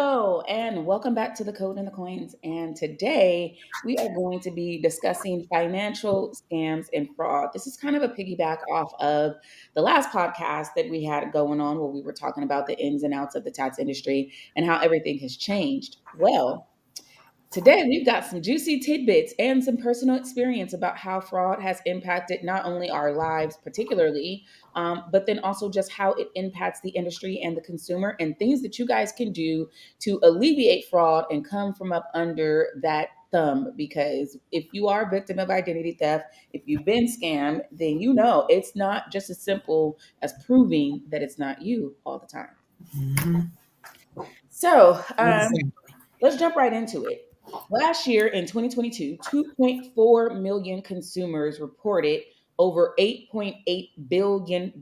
Hello, and welcome back to the Code and the Coins. And today we are going to be discussing financial scams and fraud. This is kind of a piggyback off of the last podcast that we had going on where we were talking about the ins and outs of the tax industry and how everything has changed. Well, today, we've got some juicy tidbits and some personal experience about how fraud has impacted not only our lives, particularly, but then also just how it impacts the industry and the consumer, and things that you guys can do to alleviate fraud and come from up under that thumb. Because if you are a victim of identity theft, if you've been scammed, then you know it's not just as simple as proving that it's not you all the time. Mhm. So, Exactly. let's jump right into it. Last year in 2022, 2.4 million consumers reported over $8.8 billion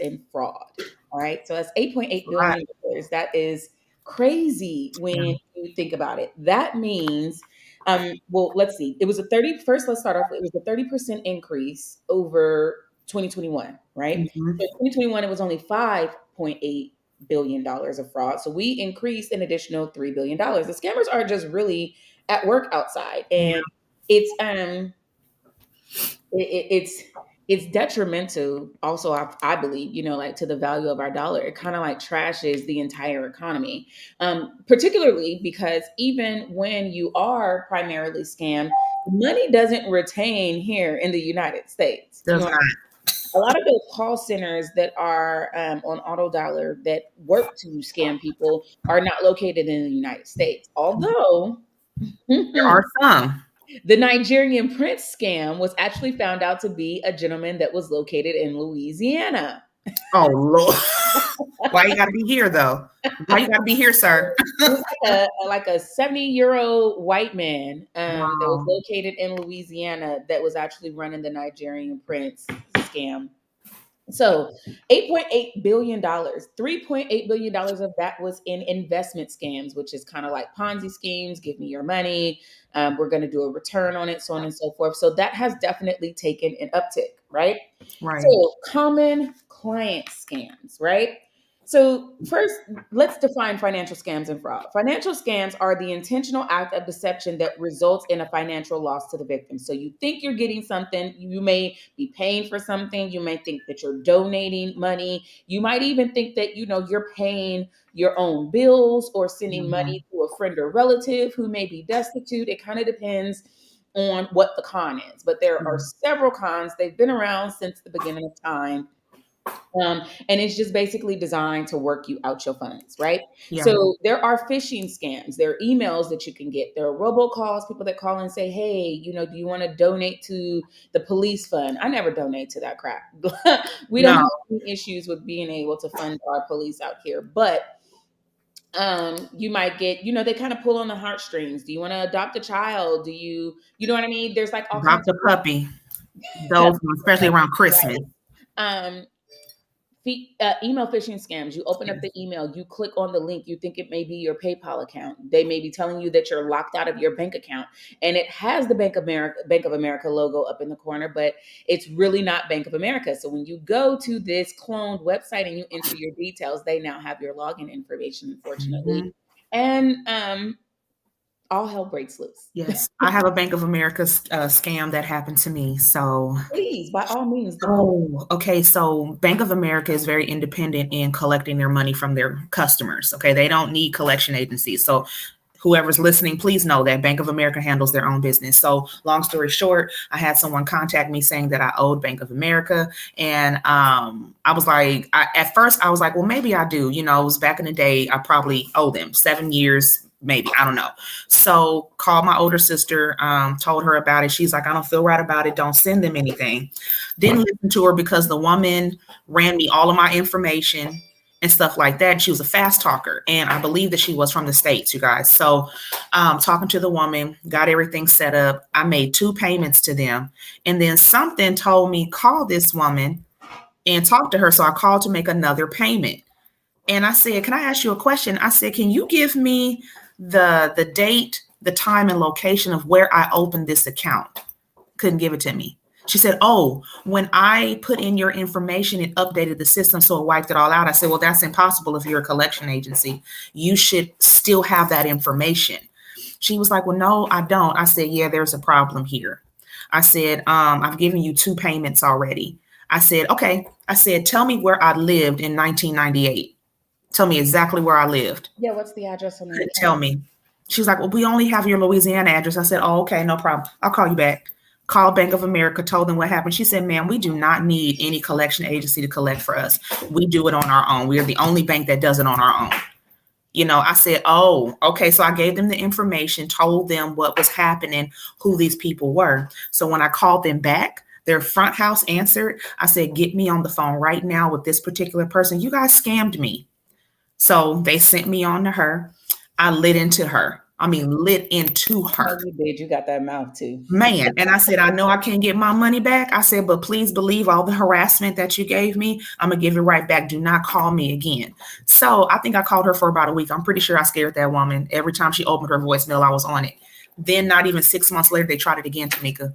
in fraud. All right. So that's $8.8 Right. billion. That is crazy Yeah. when you think about it. That means, well, let's see. It was a 30, first, let's start off. It was a 30% increase over 2021, right? Mhm. So 2021, it was only $5.8 billion of fraud. So we increased an additional $3 billion. The scammers are just really at work outside, Yeah. and it's it's detrimental. Also, I believe, like to the value of our dollar. It kind of like trashes the entire economy, particularly because even when you are primarily scammed, money doesn't retain here in the United States. Does not. A lot of those call centers that are on auto dialer that work to scam people are not located in the United States. Although There are the some. Nigerian prince scam was actually found out to be a gentleman that was located in Louisiana. Oh Lord. Why you gotta be here though? Why you gotta be here, sir? It was like a 70-year-old white man that was Wow. located in Louisiana that was actually running the Nigerian prince scam. So $8.8 billion, $3.8 billion of that was in investment scams, which is kind of like Ponzi schemes, give me your money. We're going to do a return on it, so on and so forth. So that has definitely taken an uptick, right? Right. So common client scams, right? So first, let's define financial scams and fraud. Financial scams are the intentional act of deception that results in a financial loss to the victim. So you think you're getting something, you may be paying for something, you may think that you're donating money, you might even think that you're paying your own bills or sending Mhm. money to a friend or relative who may be destitute. It kind of depends on what the con is. But there are Mhm. several cons. They've been around since the beginning of time. And it's just basically designed to work you out your funds, right? Yeah. So there are phishing scams. There are emails that you can get. There are robocalls, people that call and say, hey, do you want to donate to the police fund? I never donate to that crap. We don't No. have any issues with being able to fund our police out here. But you might get, they kind of pull on the heartstrings. Do you want to adopt a child? Do you know what I mean? There's like all kinds Adopt a puppy. Those ones, especially around Christmas. um email phishing scams. You open up the email, you click on the link, you think it may be your PayPal account. They may be telling you that you're locked out of your bank account, and it has the Bank of America logo up in the corner, but it's really not Bank of America. So when you go to this cloned website and you enter your details, they now have your login information, unfortunately. Mhm. And all hell breaks loose. Yes. I have a Bank of America scam that happened to me. So Please, by all means, oh, okay. So Bank of America is very independent in collecting their money from their customers. Okay. They don't need collection agencies. So whoever's listening, please know that Bank of America handles their own business. So long story short, I had someone contact me saying that I owed Bank of America. And I was like, at first I was like, well, maybe I do. It was back in the day. I probably owe them 7 years, maybe. I don't know. So called my older sister, told her about it. She's like, I don't feel right about it. Don't send them anything. Didn't listen to her because the woman ran me all of my information and stuff like that. And she was a fast talker. And I believe that she was from the States, you guys. So talking to the woman, got everything set up. I made 2 payments to them. And then something told me, call this woman and talk to her. So I called to make another payment. And I said, can I ask you a question? I said, can you give me the date, the time and location of where I opened this account? Couldn't give it to me. She said, "Oh, when I put in your information, it updated the system, so it wiped it all out." I said, "Well, that's impossible if you're a collection agency. You should still have that information." She was like, "Well, no, I don't." I said, "Yeah, there's a problem here." I said, "I've given you 2 payments already." I said, "Okay." I said, "Tell me where I lived in 1998. Tell me exactly where I lived." Yeah, what's the address on the Couldn't tell account? me. She was like, "Well, we only have your Louisiana address." I said, "Oh, okay, no problem. I'll call you back." Called Bank of America, told them what happened. She said, "Ma'am, we do not need any collection agency to collect for us. We do it on our own. We are the only bank that does it on our own." I said, "Oh, okay." So I gave them the information, told them what was happening, who these people were. So when I called them back, their front house answered. I said, "Get me on the phone right now with this particular person. You guys scammed me." So they sent me on to her. I lit into her. I mean, lit into No, her. you did. You got that mouth too. Man, and I said, "I know I can't get my money back." I said, "But please believe all the harassment that you gave me, I'm gonna give it right back. Do not call me again." So I think I called her for about a week. I'm pretty sure I scared that woman. Every time she opened her voicemail, I was on it. Then not even 6 months later, they tried it again, Tamika.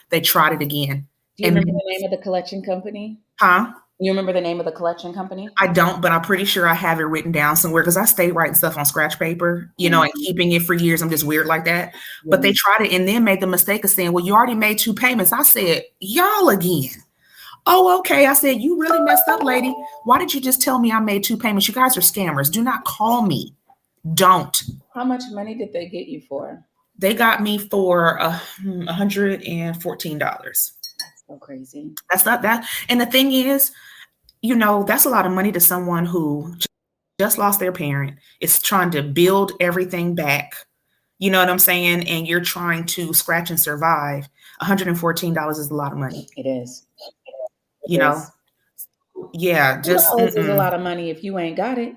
They tried it again. Do you And remember then, the name of the collection company? huh? You remember the name of the collection company? I don't, but I'm pretty sure I have it written down somewhere because I stay writing stuff on scratch paper, and Mhm. keeping it for years. I'm just weird like that. But Yeah. they tried it and then made the mistake of saying, "Well, you already made 2 payments." I said, "Y'all again." "Oh, okay." I said, "You really messed up, lady. Why did you just tell me I made 2 payments? You guys are scammers. Do not call me. Don't." How much money did they get you for? They got me for $114. That's so crazy. That's not that. And the thing is, that's a lot of money to someone who just lost their parent, is trying to build everything back. You know what I'm saying? And you're trying to scratch and survive. $114 is a lot of money. It is. You It know? is. Yeah, just What else is a mm-mm. lot of money if you ain't got it?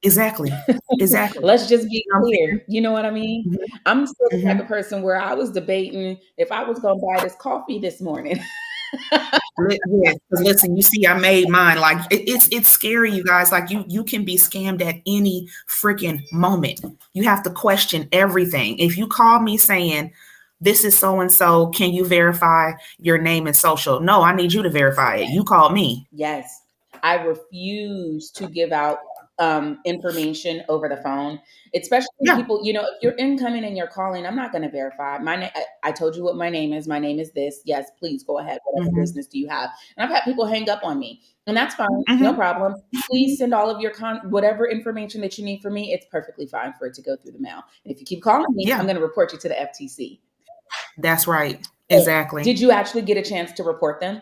Exactly. Exactly. Let's just be You know what I'm clear. You know what I mean? saying? I'm still the Mhm, type mhm. of person where I was debating if I was gonna buy this coffee this morning. Yes, because listen, you see, I made mine. Like it's scary, you guys. Like you can be scammed at any freaking moment. You have to question everything. If you call me saying this is so and so, can you verify your name and social? No, I need you to verify it. You called me. Yes. I refuse to give out information over the phone, especially Yeah. people, if you're incoming and you're calling, I'm not going to verify. I told you what my name is. My name is this. Yes, please go ahead. Whatever Hmm. business do you have? And I've had people hang up on me, and that's fine. No Hmm. problem. Please send all of your whatever information that you need from me. It's perfectly fine for it to go through the mail. And if you keep calling me, I'm Yeah, going to report you to the FTC. that's right. So, Exactly. did you actually get a chance to report them?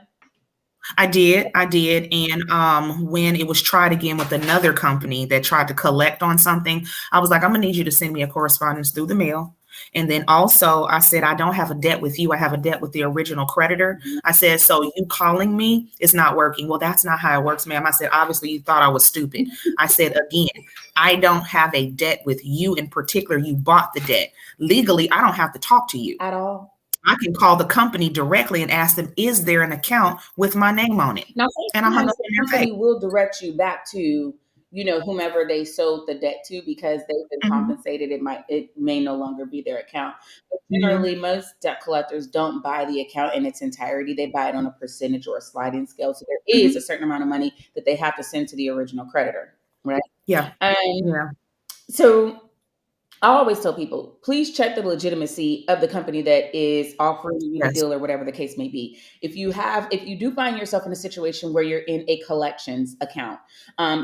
I did, and when it was tried again with another company that tried to collect on something, I was like, "I'm gonna need you to send me a correspondence through the mail." And then also, I said, "I don't have a debt with you. I have a debt with the original creditor." Mhm. I said, "So you calling me is not working." "Well, that's not how it works, ma'am." I said, "Obviously, you thought I was stupid." I said, "Again, I don't have a debt with you in particular. You bought the debt. Legally, I don't have to talk to you. At all? I can call the company directly and ask them, is there an account with my name on it?" Now, And I hung sometimes up the in their face. company will direct you back to, whomever they sold the debt to because they've been Mhm, compensated. It may no longer be their account. But mhm, generally, most debt collectors don't buy the account in its entirety. They buy it on a percentage or a sliding scale. So there is a mhm. certain amount of money that they have to send to the original creditor, right? Yeah, And yeah, so I always tell people, please check the legitimacy of the company that is offering you the yes, deal or whatever the case may be. If you do find yourself in a situation where you're in a collections account,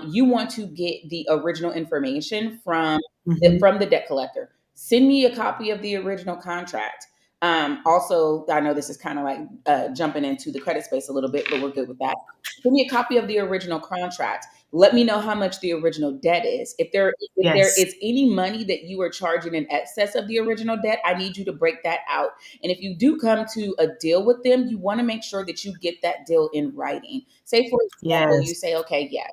you want to get the original information mhm, from the debt collector. Send me a copy of the original contract. Also, I know this is kind of like jumping into the credit space a little bit, but we're good with that. Send me a copy of the original contract. Let me know how much the original debt is. If there yes, is any money that you are charging in excess of the original debt, I need you to break that out. And if you do come to a deal with them, you want to make sure that you get that deal in writing. Say, for example, you yes, say, okay, yeah,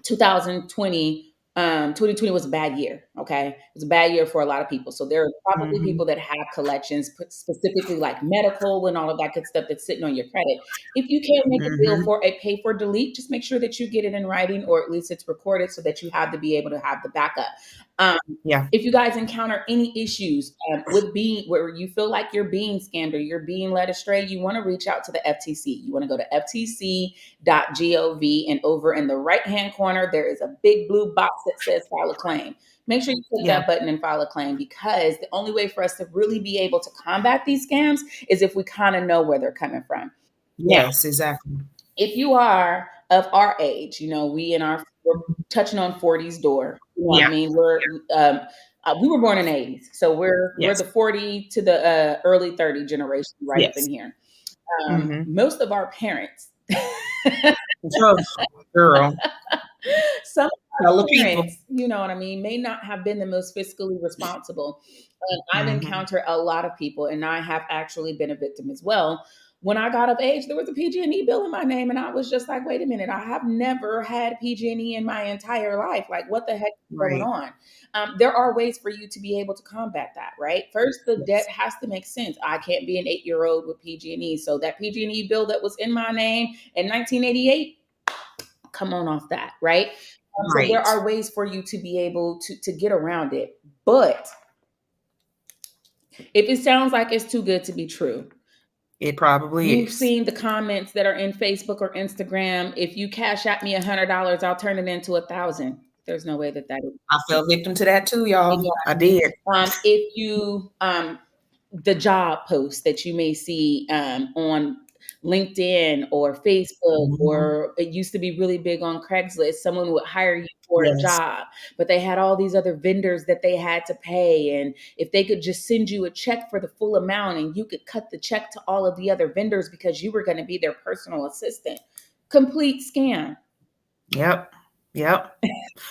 2020, 2020 was a bad year. Okay. It was a bad year for a lot of people. So there are probably Mm-hmm. people that have collections, specifically like medical and all of that good stuff that's sitting on your credit. If you can't make a deal Mm-hmm. for a pay for delete, just make sure that you get it in writing or at least it's recorded so that you have to be able to have the backup. Um, Yeah. if you guys encounter any issues with being where you feel like you're being scammed or you're being led astray, you want to reach out to the FTC. You want to go to ftc.gov, and over in the right hand corner, there is a big blue box that says file a claim. Make sure you click Yeah. that button and file a claim, because the only way for us to really be able to combat these scams is if we kind of know where they're coming from. Now, Yes, exactly. if you are of our age, we're touching on 40s door. You know what I Yeah. mean? We were born in the 80s, so we're Yes. the 40 to the early 30 generation right up in Yes. here. Mm-hmm. Most of our parents, Oh, girl, some of tell the our people. parents, you know what I mean, may not have been the most fiscally responsible. I've Mm-hmm. encountered a lot of people, and I have actually been a victim as well. When I got of age, there was a PG&E bill in my name, and I was just like, "Wait a minute! I have never had PG&E in my entire life. Like, what the heck is going Right. on?" There are ways for you to be able to combat that, right? First, the debt Yes. has to make sense. I can't be an 8-year-old with PG&E, so that PG&E bill that was in my name in 1988, come on off that, right? So there Right. are ways for you to be able to get around it. But if it sounds like it's too good to be true, It probably you've is. seen the comments that are in Facebook or Instagram. If you cash at me $100, I'll turn it into 1,000. There's no way that that I is. fell victim to that too, You y'all. know I what I mean? did. If you the job posts that you may see on LinkedIn or Facebook, Mm-hmm. or it used to be really big on Craigslist. Someone would hire you for a Yes. job, but they had all these other vendors that they had to pay. And if they could just send you a check for the full amount and you could cut the check to all of the other vendors because you were going to be their personal assistant, complete scam. Yep. Yep.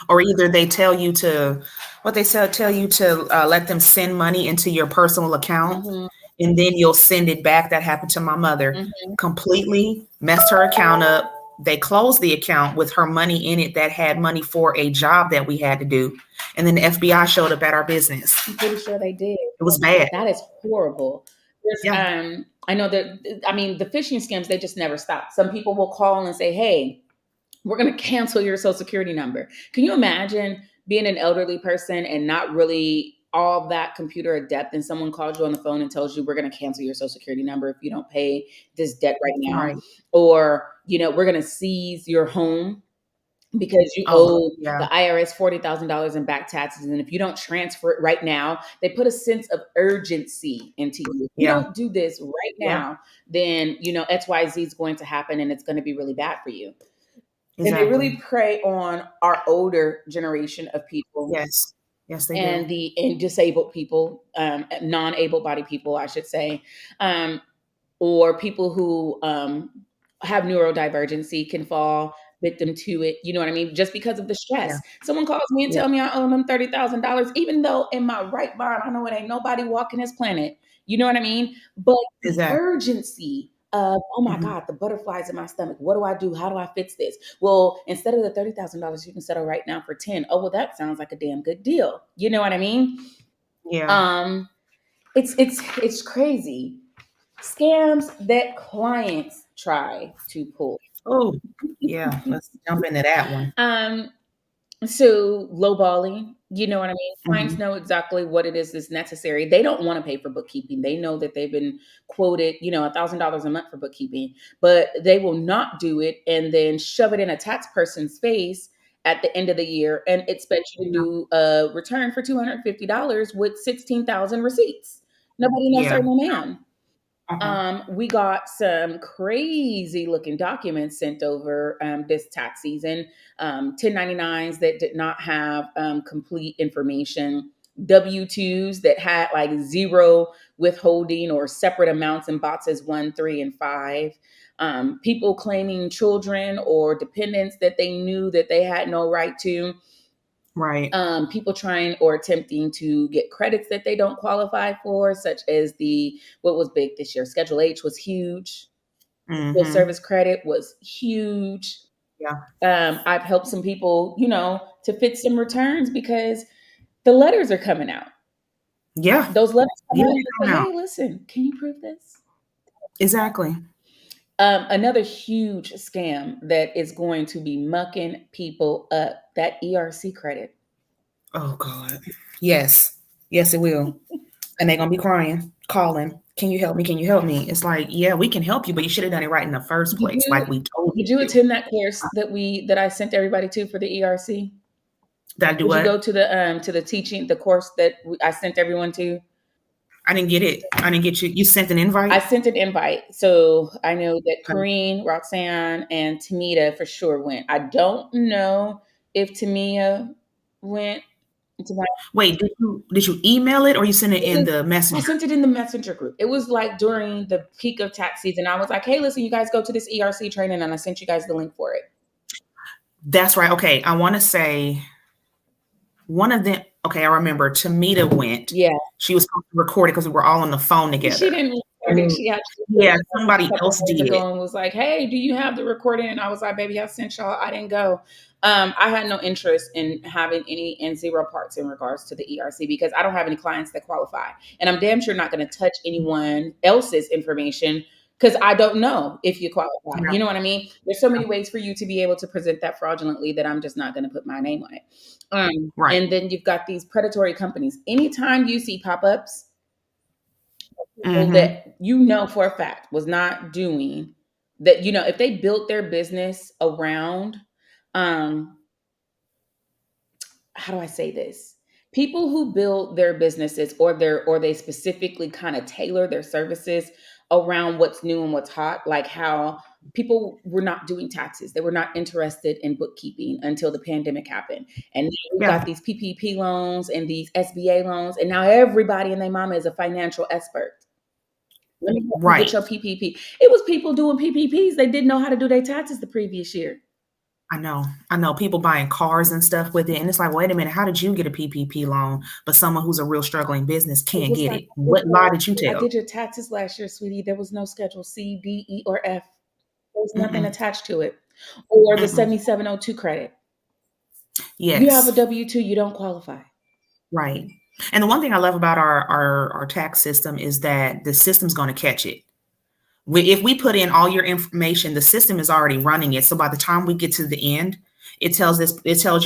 Or either they tell you to, what they tell you to let them send money into your personal account, Hmm. and then you'll send it back. That happened to my mother. Hmm. Completely messed her account up. They closed the account with her money in it that had money for a job that we had to do. And then the FBI showed up at our business. I'm pretty sure they did. It was bad. That is horrible. Yeah. I know that, I mean, the phishing scams, they just never stop. Some people will call and say, "Hey, we're going to cancel your social security number." Can you imagine being an elderly person and not really all that computer adept, and someone calls you on the phone and tells you, "We're going to cancel your social security number if you don't pay this debt right now," Right. or, "We're going to seize your home because you Oh, owe yeah. the IRS $40,000 in back taxes. And if you don't transfer it right now," they put a sense of urgency into you. If you Yeah. don't do this right Yeah. now, then, XYZ is going to happen and it's going to be really bad for you. And they really Exactly. prey on our older generation of people Yes. Yes, they do. and disabled people, non-able bodied people, I should say, um, or people who have neurodivergency can fall victim to it. You know what I mean? Just because of the Yeah. stress. Someone calls me and Yeah. tell me I owe them $30,000, even though in my right mind I know it ain't nobody walking this planet. You know what I mean? But the Exactly. urgency of, "Oh my Mhm. God, the butterflies in my stomach. What do I do? How do I fix this?" Well, instead of the $30,000 you can settle right now for 10. Oh, well, that sounds like a damn good deal. You know what I mean? Yeah. Um, it's crazy. Scams that clients try to pull. Oh, yeah. Let's jump into that one. Um, so lowballing, you know what I mean? Clients Mhm. know exactly what it is that's necessary. They don't want to pay for bookkeeping. They know that they've been quoted, $1,000 a month for bookkeeping, but they will not do it and then shove it in a tax person's face at the end of the year and expect you to Yeah. do a return for $250 with 16,000 receipts. Nobody knows, Yeah. sir, no ma'am. Uh-huh. We got some crazy looking documents sent over this tax season, 1099s that did not have complete information, W-2s that had like zero withholding or separate amounts in boxes 1, 3, and 5. People claiming children or dependents that they knew that they had no right to. Right. People trying or attempting to get credits that they don't qualify for, such as what was big this year. Schedule H was huge. Full Mhm. service credit was huge. Yeah. I've helped some people, to fit some returns because The letters are coming out. Yeah. Those letters come Yeah, out they and come say, out. "Hey, listen, can you prove this?" Exactly. Another huge scam that is going to be mucking people up, that ERC credit. Oh God. Yes. Yes, it will. And they're gonna be crying, calling, can you help me? Can you help me? It's like, yeah, we can help you, but you should have done it right in the first Did place, you like we told you did you to. attend that course that I sent everybody to for the ERC? Did I do Did you go what? to the teaching the course that I sent everyone to? I didn't get it. I didn't get you. You sent an I invite? sent an invite, so I know that Okay. Kareen, Roxanne, and Tamita for sure went. I don't know if Tamia went. To my, Wait, did you email it or you sent it it in was, the I messenger? sent it in the messenger group. It was like during the peak of tax season. I was like, "Hey, listen, you guys go to this ERC training," and I sent you guys the link for it. That's right. Okay. I want to say one of them. Okay, I remember Tamita went. Yeah, She was supposed to record it because we were all on the phone she together. didn't record And it. then, She actually hit yeah, me up somebody a couple else days did. ago and was like, "Hey, do you have the recording?" And I was like, "Baby, I sent y'all. I didn't go." I had no interest in having any N0 parts in regards to the ERC because I don't have any clients that qualify, and I'm damn sure not going to touch anyone else's information because I don't know if you qualify. Yeah, You know what I mean? There's so many ways for you to be able to present that fraudulently that I'm just not going to put my name on it. right. And then you've got these predatory companies. Anytime you see pop-ups, people Mm-hmm. that you know for a fact was not doing that, if they built their business around, um how do I say this? People who build their businesses or they specifically kind of tailor their services around what's new and what's hot, like how people were not doing taxes. They were not interested in bookkeeping until the pandemic happened. And now we've got Yeah, these PPP loans and these SBA loans, and now everybody and their mama is a financial expert. Let me help you get right. your PPP. It was people doing PPPs. They didn't know how to do their taxes the previous year. I know. I know people buying cars and stuff with it. And it's like, wait a minute, how did you get a PPP loan, but someone who's a real struggling business It can't was get like, it? What lie did you I tell? did your taxes last year, sweetie. There was no schedule C, D, E, or F. There was nothing Mm-mm, attached to it. Or the mm-mm. 7702 credit. You have a Yes, W-2, you don't qualify. right. And the one thing I love about our tax system is that the system's going to catch it. If we put in all your information, the system is already running it. So by the time we get to the end, it tells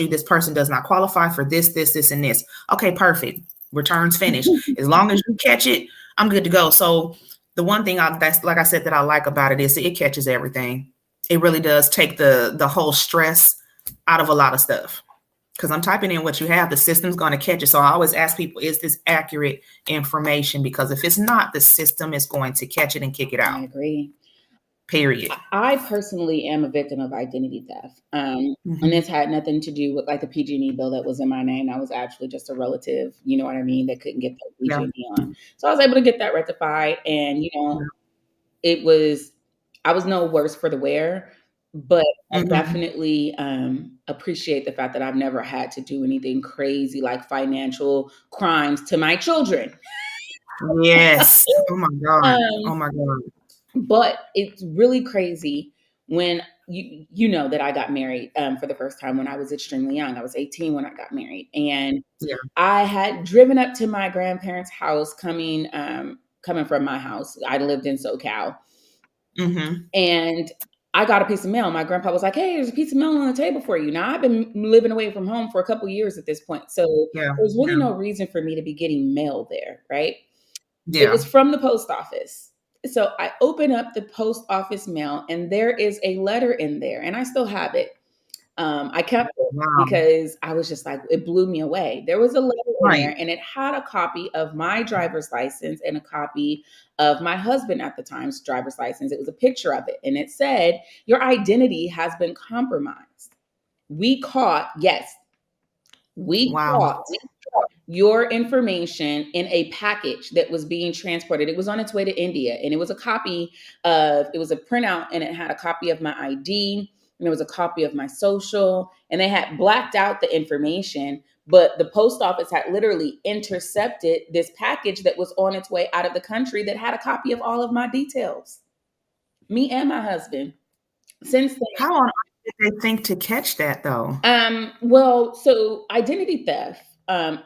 you this person does not qualify for this, and this. Okay, perfect. Returns finished. As long as you catch it, I'm good to go. So the one thing that's like I said that I like about it is it catches everything. It really does take the whole stress out of a lot of stuff. Because I'm typing in what you have, the system's going to catch it. So I always ask people, is this accurate information? Because if it's not, the system is going to catch it and kick it I out. agree. Period. I personally am a victim of identity theft. And Hmm. this had nothing to do with like the PG&E bill that was in my name. That was actually just a relative, you know what I mean, that couldn't get the Yeah. PG&E on. So I was able to get that rectified. And, Yeah. it was, I was no worse for the wear, but I Hmm. definitely appreciate the fact that I've never had to do anything crazy like financial crimes to my children. Yes. Oh my God. Oh Um, my God. but it's really crazy when you know that I got married for the first time when I was extremely young. I was 18 when I got married, and Yeah. I had driven up to my grandparents' house coming from my house. I lived in SoCal, Hmm. and I got a piece of mail. My grandpa was like, "Hey, there's a piece of mail on the table for you." Now I've been living away from home for a couple years at this point, so Yeah. there's really Yeah. no reason for me to be getting mail there, right? It Yeah. was from the post office. So I open up the post office mail, and there is a letter in there, and I still have it. I kept it Wow. because I was just like, it blew me away. There was a letter in Right. there, and it had a copy of my driver's license and a copy of my husband at the time's driver's license. It was a picture of it, and it said, "Your identity has been compromised. We caught, yes, we Wow. caught your information in a package that was being transported. It was on its way to India, and it was a copy it was a printout, and it had a copy of my ID, and there was a copy of my social, and they had blacked out the information. But the post office had literally intercepted this package that was on its way out of the country that had a copy of all of my details, me and my husband. Since then, How on earth did they think to catch that though? well, so identity theft.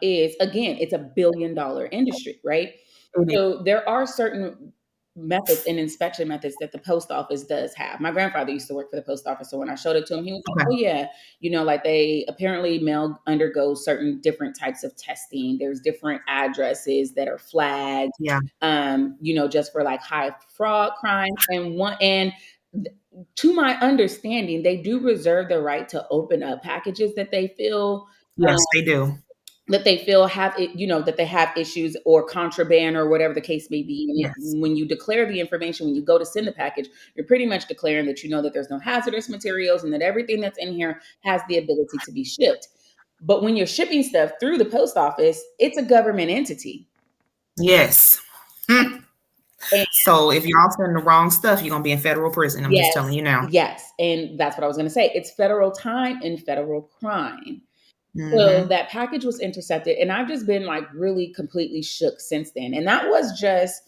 is, again, it's $1 billion industry, right? It So there are certain methods and inspection methods that the post office does have. My grandfather used to work for the post office, so when I showed it to him, he was like, okay. "Oh yeah, like they apparently mail undergoes certain different types of testing. There's different addresses that are flagged, Yeah. just for like high fraud crimes, and to my understanding, they do reserve the right to open up packages that they feel." Yes, they do. That they feel have it, that they have issues or contraband or whatever the case may be. And Yes. when you declare the information, when you go to send the package, you're pretty much declaring that that there's no hazardous materials and that everything that's in here has the ability to be shipped. But when you're shipping stuff through the post office, it's a government entity. Yes. Hmm. And So if y'all send the wrong stuff, you're gonna be in federal prison. I'm just yes, telling you now. yes. And that's what I was going to say. It's federal time and federal crime. So Hmm. that package was intercepted, and I've just been like really completely shook since then. And that was just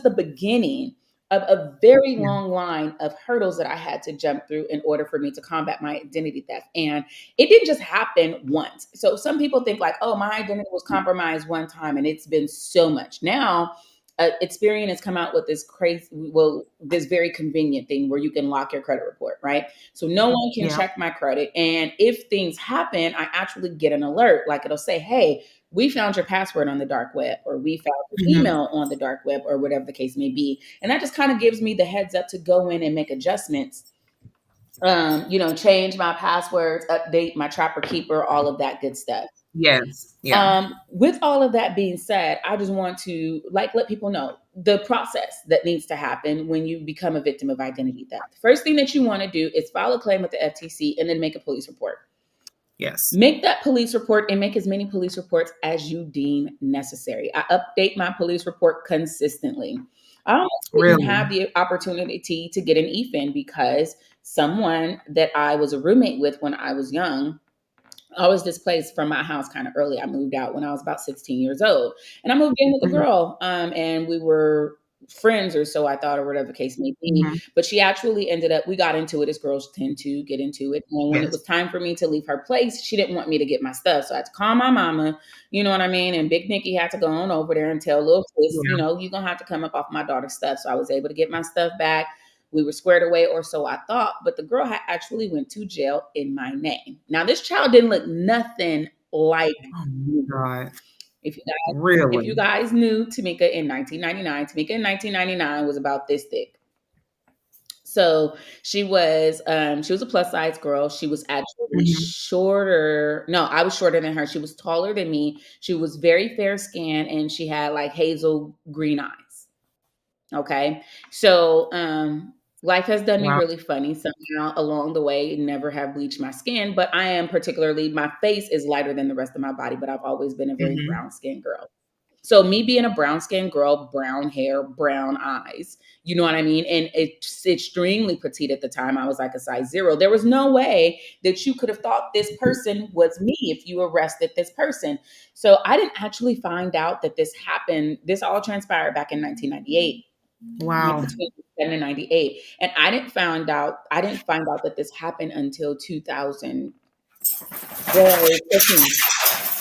the beginning of a very Yeah. long line of hurdles that I had to jump through in order for me to combat my identity theft. And it didn't just happen once. So some people think like, oh, my identity was compromised one time, and it's been so much. Now, Experian has come out with this very convenient thing where you can lock your credit report, right? So no one can Yeah. check my credit. And if things happen, I actually get an alert. Like it'll say, hey, we found your password on the dark web, or we found your Hmm. email on the dark web, or whatever the case may be. And that just kind of gives me the heads up to go in and make adjustments. Change my passwords, update my Trapper Keeper, all of that good stuff. Yes. Yeah. With all of that being said, I just want to let people know the process that needs to happen when you become a victim of identity theft. First thing that you want to do is file a claim with the FTC and then make a police report. Yes. Make that police report and make as many police reports as you deem necessary. I update my police report consistently. I almost didn't Really. have the opportunity to get an EFIN because someone that I was a roommate with when I was young, I was displaced from my house kind of early. I moved out when I was about 16 years old. And I moved in with a Hmm. girl, and we were friends, or so I thought, or whatever the case may be. Hmm. But she actually ended up, we got into it as girls tend to get into it. And when it Yes. was time for me to leave her place, she didn't want me to get my stuff. So I had to call my mama, you know what I mean? And Big Nicky had to go on over there and tell little sis, Yeah. you're going to have to come up off my daughter's stuff. So I was able to get my stuff back. We were squared away, or so I thought, but the girl had actually went to jail in my name. Now, this child didn't look nothing like Oh me. my God. If you guys, if you Really. guys knew Tamika in 1999, Tamika in 1999 was about this thick. So she was a plus size girl. She was actually Hmm. shorter. No, I was shorter than her. She was taller than me. She was very fair skinned, and she had like hazel green eyes. Okay. So life has done me Wow. really funny somehow along the way. Never have bleached my skin, but I am particularly, my face is lighter than the rest of my body, but I've always been a very Hmm. brown skinned girl. So me being a brown skinned girl, brown hair, brown eyes, you know what I mean? And it's extremely petite at the time. I was like a size zero. There was no way that you could have thought this person was me if you arrested this person. So I didn't actually find out that this happened. This all transpired back in 1998, Wow. between 97 and 98. And I didn't find out that this happened until 2014.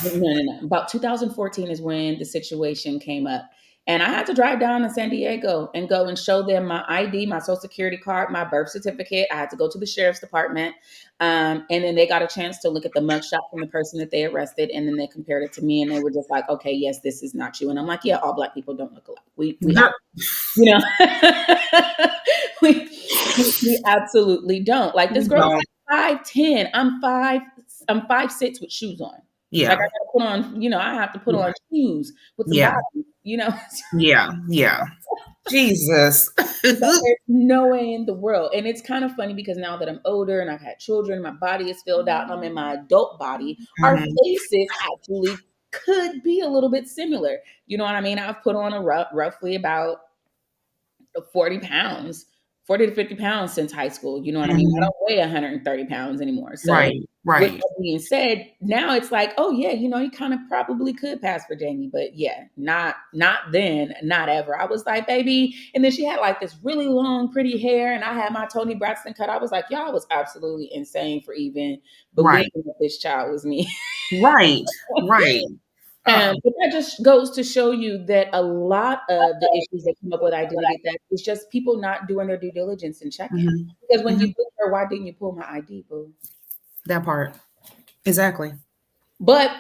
No, no, no. About 2014 is when the situation came up. And I had to drive down to San Diego and go and show them my ID, my social security card, my birth certificate. I had to go to the sheriff's department. And then they got a chance to look at the mugshot from the person that they arrested. And then they compared it to me, and they were just like, okay, yes, this is not you. And I'm like, yeah, all Black people don't look alike. Girl. You know, we, we absolutely don't. Like this We girl's don't. like 5'10". I'm 5'6" with shoes on. Like I Yeah. gotta put on, I have to put Yeah. on shoes with some Yeah. bottoms. Yeah. Yeah. Jesus. But there's no way in the world. And it's kind of funny because now that I'm older and I've had children, my body is filled out and I'm in my adult body, our Hmm. faces actually could be a little bit similar. You know what I mean? I've put on roughly about 40 pounds, 40 to 50 pounds since high school. You know what I mean? I Hmm. don't weigh 130 pounds anymore. So Right. With Right. that being said, now it's like, oh yeah, you kind of probably could pass for Jamie, but yeah, not then, not ever. I was like, baby, and then she had like this really long, pretty hair, and I had my Tony Braxton cut. I was like, y'all was absolutely insane for even Right. believing that this child was me. Right. Right. But that just goes to show you that a lot of the issues that come up with identity theft is just people not doing their due diligence and checking. Mhm. Because when you Mhm. put her, why didn't you pull my ID, boo? That part. Exactly. But,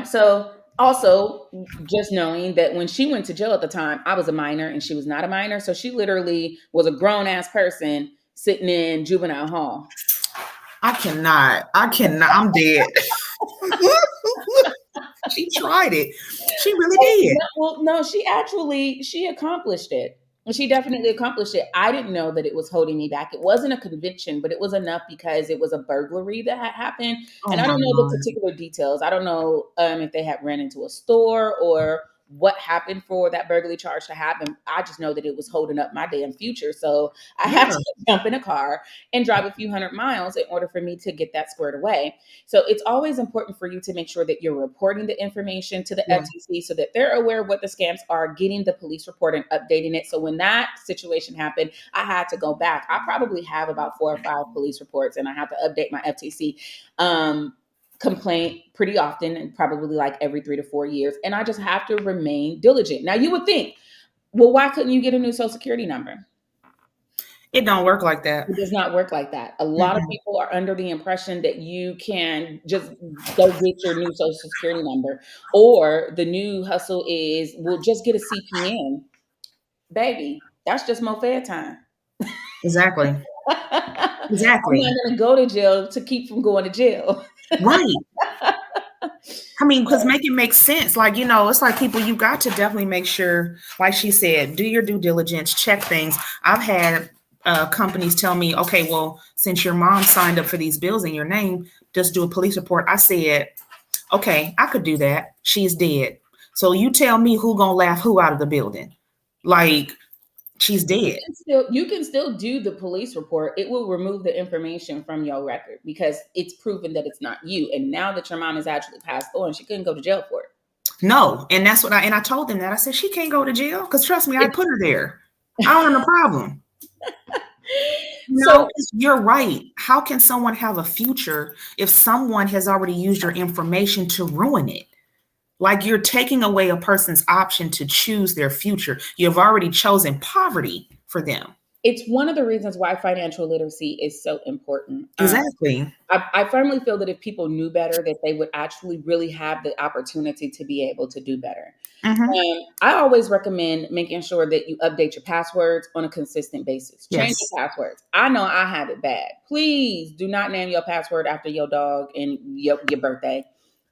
so also just knowing that when she went to jail at the time, I was a minor and she was not a minor. So she literally was a grown ass person sitting in juvenile hall. I cannot. I cannot. I'm dead. She tried it. She really did. Well, no, she accomplished it. She definitely accomplished it. I didn't know that it was holding me back. It wasn't a conviction, but it was enough because it was a burglary that had happened. Oh And I my don't know the God. particular details. I don't know if they had ran into a store or what happened for that burglary charge to happen. I just know that it was holding up my damn future. So I had Yeah. to jump in a car and drive a few hundred miles in order for me to get that squared away. So it's always important for you to make sure that you're reporting the information to the Yeah. FTC so that they're aware of what the scams are, getting the police report and updating it. So when that situation happened, I had to go back. I probably have about 4 or 5 police reports, and I have to update my FTC complaint pretty often, and probably like every 3 to 4 years. And I just have to remain diligent. Now you would think, well, why couldn't you get a new social security number? It don't work like that. It does not work like that. A lot of Mm-mm. people are under the impression that you can just go get your new social security number, or the new hustle is, we'll just get a CPN. Baby, that's just more fair time. Exactly. I'm Exactly. not going to go to jail to keep from going to jail. Right. I mean, because make it make sense. Like, it's like people, you got to definitely make sure, like she said, do your due diligence, check things. I've had companies tell me, okay, well, since your mom signed up for these bills in your name, just do a police report. I said, okay, I could do that. She's dead. So you tell me who gonna laugh who out of the building. Like, she's dead. You can still do the police report. It will remove the information from your record because it's proven that it's not you. And now that your mom has actually passed on, she couldn't go to jail for it. No. And that's what I told them that. I said, she can't go to jail because trust me, I put her there. I don't have a problem. No, So 'cause you're right. How can someone have a future if someone has already used your information to ruin it? Like you're taking away a person's option to choose their future. You've already chosen poverty for them. it's one of the reasons why financial literacy is so important. Exactly. I firmly feel that if people knew better, that they would actually really have the opportunity to be able to do better. Hmm. I always recommend making sure that you update your passwords on a consistent basis. Change Yes. your passwords. I know I have it bad. Please do not name your password after your dog and your birthday.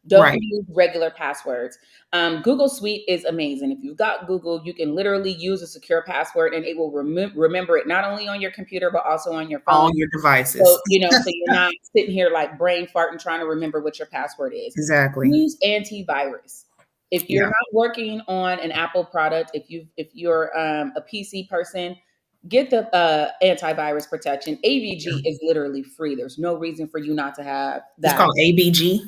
Don't Right. use regular passwords. Google Suite is amazing. If you've got Google, you can literally use a secure password and it will remember it not only on your computer, but also on your phone. All your devices. So you're not sitting here like brain farting trying to remember what your password is. Exactly. Use antivirus. If you're Yeah. not working on an Apple product, if you're a PC person, get the antivirus protection. AVG is literally free. There's no reason for you not to have It's that. called ABG.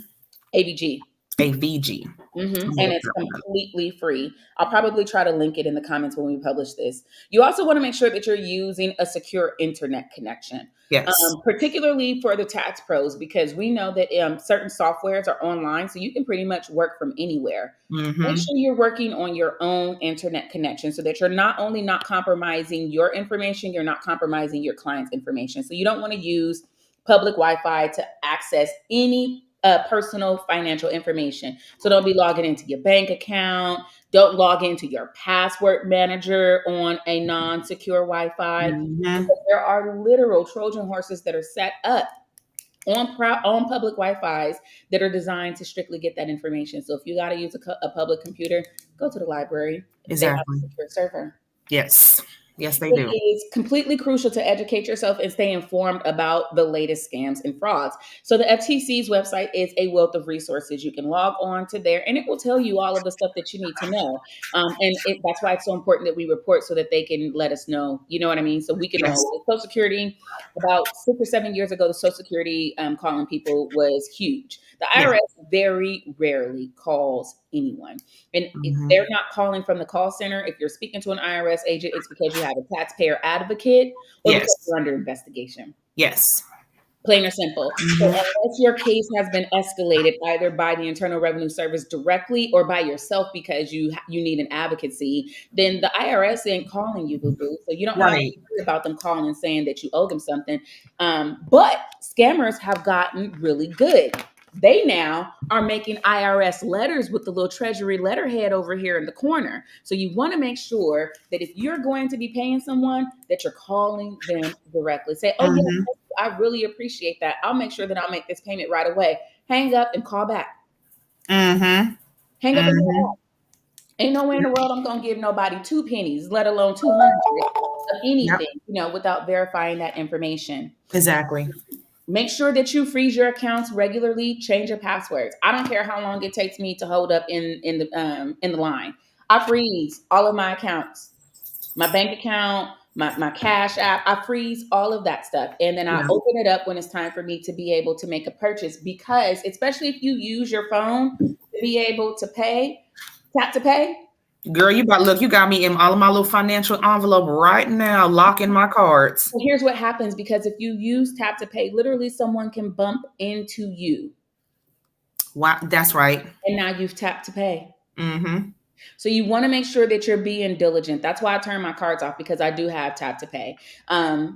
AVG. AVG. I'm gonna And look it's that one up. completely free. I'll probably try to link it in the comments when we publish this. You also want to make sure that you're using a secure internet connection, Yes. particularly for the tax pros, because we know that certain softwares are online, so you can pretty much work from anywhere. Make Hmm. sure you're working on your own internet connection so that you're not only not compromising your information, you're not compromising your client's information. So you don't want to use public Wi-Fi to access any personal financial information. So don't be logging into your bank account. Don't log into your password manager on a non-secure Wi-Fi Hmm. because there are literal Trojan horses that are set up on public Wi-Fi's that are designed to strictly get that information. So if you got to use a public computer, go to the library. They have a Exactly. secure server. Yes. Yes, they It do. is completely crucial to educate yourself and stay informed about the latest scams and frauds. So the FTC's website is a wealth of resources. You can log on to there, and it will tell you all of the stuff that you need to know. That's why it's so important that we report so that they can let us know. You know what I mean? So we can know. Yes. Like Social Security, about 6 or 7 years ago, the Social Security calling people was huge. The Yeah. IRS very rarely calls anyone. And if Hmm. they're not calling from the call center, if you're speaking to an IRS agent, it's because you have a taxpayer advocate or because Yes. you're under investigation. Yes. Plain or simple. So Hmm. unless your case has been escalated either by the Internal Revenue Service directly or by yourself because you need an advocacy, then the IRS ain't calling you, boo boo. So you don't have to Right. worry about them calling and saying that you owe them something. But scammers have gotten really good. They now are making IRS letters with the little treasury letterhead over here in the corner. So you want to make sure that if you're going to be paying someone, that you're calling them directly. Say, oh yeah, Hmm. I really appreciate that. I'll make sure that I'll make this payment right away. Hang up and call back. Hmm. Hang up and call Hmm. back. Ain't no way in the world I'm gonna give nobody 2 pennies, let alone 200 of Yep. anything, without verifying that information. Exactly. Make sure that you freeze your accounts regularly. Change your passwords. I don't care how long it takes me to hold up in the line. I freeze all of my accounts, my bank account, my cash app. I freeze all of that stuff. And then I Yeah. open it up when it's time for me to be able to make a purchase because, especially if you use your phone to be able to pay, tap to pay. Girl, you got me in all of my little financial envelope right now, locking my cards. Well, here's what happens because if you use tap to pay, literally someone can bump into you Wow, that's right. and now you've tapped to pay. Hmm. So you want to make sure that you're being diligent. That's why I turn my cards off because I do have tap to pay.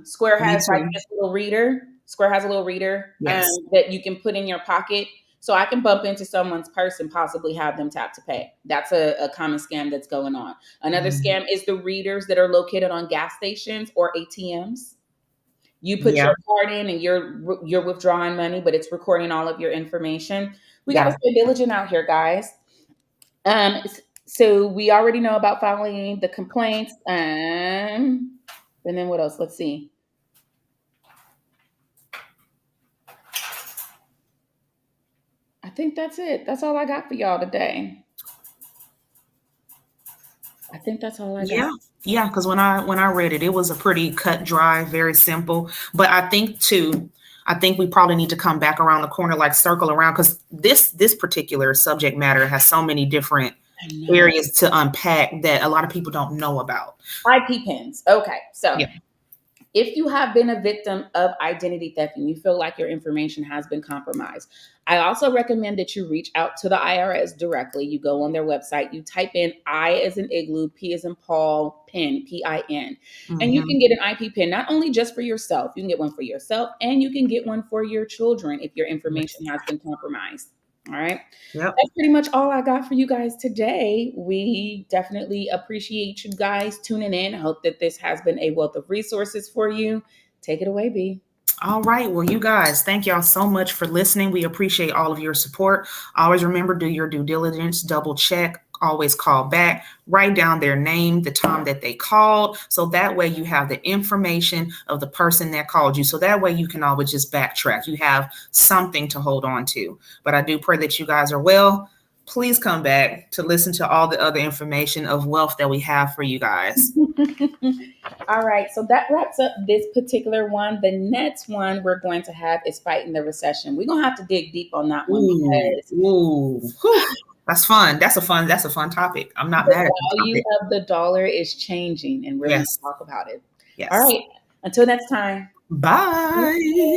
Square Me has like too. this little reader. Square has a little reader Yes. that you can put in your pocket. So I can bump into someone's purse and possibly have them tap to pay. That's a common scam that's going on. Another Mhm. scam is the readers that are located on gas stations or ATMs. You put Yeah. your card in and you're withdrawing money, but it's recording all of your information. We got to Yeah. stay diligent out here, guys. So we already know about filing the complaints. And then what else? Let's see. I think that's it. That's all I got for y'all today. I think that's all I got. Yeah. Yeah. Because when I read it, it was a pretty cut dry, very simple. But I think too, I think we probably need to come back around the corner, like circle around, because this particular subject matter has so many different I know. areas to unpack that a lot of people don't know about. IP pins. Okay, so Yeah. if you have been a victim of identity theft and you feel like your information has been compromised, I also recommend that you reach out to the IRS directly. You go on their website, you type in I as in igloo, P as in Paul, PIN, PIN, and you Hmm. can get an IP pin not only just for yourself, you can get one for yourself and you can get one for your children if your Yes. information has been compromised. All right. Yep. That's pretty much all I got for you guys today. We definitely appreciate you guys tuning in. I hope that this has been a wealth of resources for you. Take it away, B. All right. Well, you guys, thank y'all so much for listening. We appreciate all of your support. Always remember, do your due diligence, double check, always call back, write down their name, the time that they called. So that way you have the information of the person that called you. So that way you can always just backtrack. You have something to hold on to. But I do pray that you guys are well. Please come back to listen to all the other information of wealth that we have for you guys. All right. So that wraps up this particular one. The next one we're going to have is fighting the recession. We're going to have to dig deep on that one Ooh, because ooh, whew. That's fun. That's a fun topic. I'm not the mad at the value topic. of the dollar is changing and we're going to Yes. talk about it. All Yes. right. Until next time. Bye.